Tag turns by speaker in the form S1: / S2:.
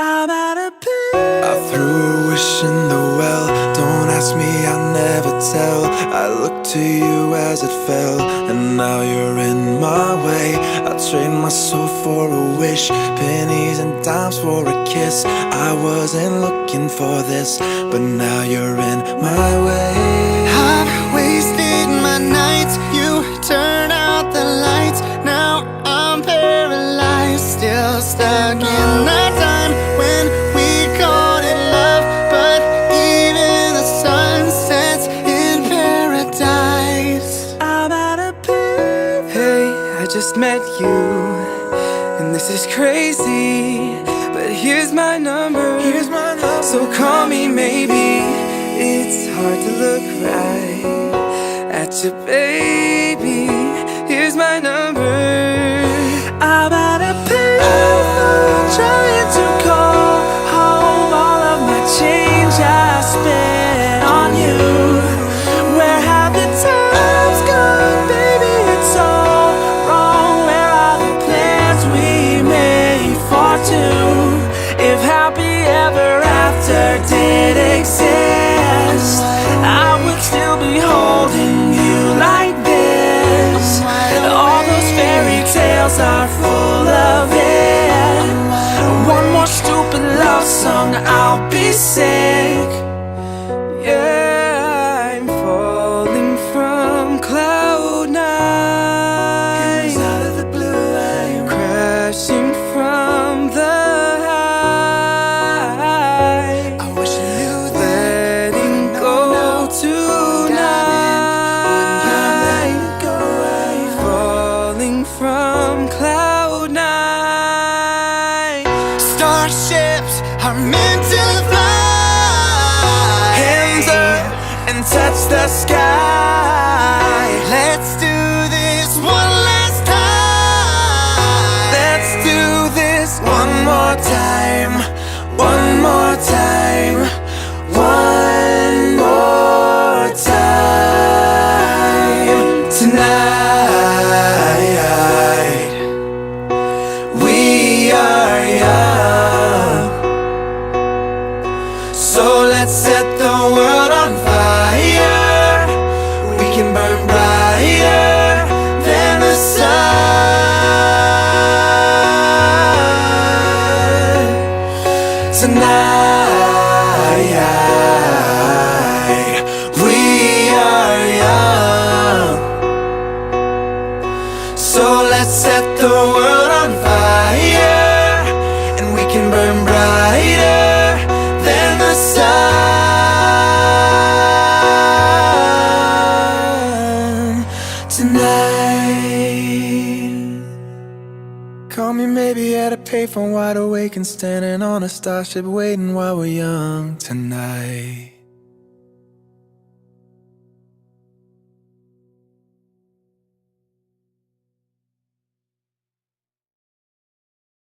S1: I'm out of pain.
S2: I threw a wish in the well. Don't ask me, I'll never tell. I looked to you as it fell, and now you're in my way. I trade my soul for a wish, pennies and dimes for a kiss. I wasn't looking for this, but now you're in my way.
S3: I've wasted my nights, you turn out the lights. Now I'm paralyzed, still stuck in that time when we called it love. But even the sun sets in paradise.
S1: I'm out of pain.
S4: Hey, I just met you, and this is crazy, but here's my number. So call me maybe. It's hard to look right at your baby. Here's my number.
S1: I'm out of pain. Trying to call home all of my change I spent on you. Where have the times gone, baby? It's all wrong. Where are the plans we made for two? If happy ever after did exist, I would still be holding you like this. All those fairy tales are full of it. One more stupid love song, I'll be sick.
S4: Yeah, I'm falling from cloud nine.
S1: Out of the blue, I'm
S4: Crashing from the high.
S3: I wish you knew
S4: Letting go tonight. Falling from cloud nine.
S3: Starships are meant to fly.
S4: Hands up and touch the sky.
S3: Let's do this one last time.
S4: Let's do this one more time. One more time. One more time. Tonight we are young, so let's set the world on fire. We can burn brighter than the sun. Tonight we are young, so let's set the world on fire, and we can burn brighter than the sun. Tonight, call me maybe at a payphone, wide awake and standing on a starship, waiting while we're young tonight.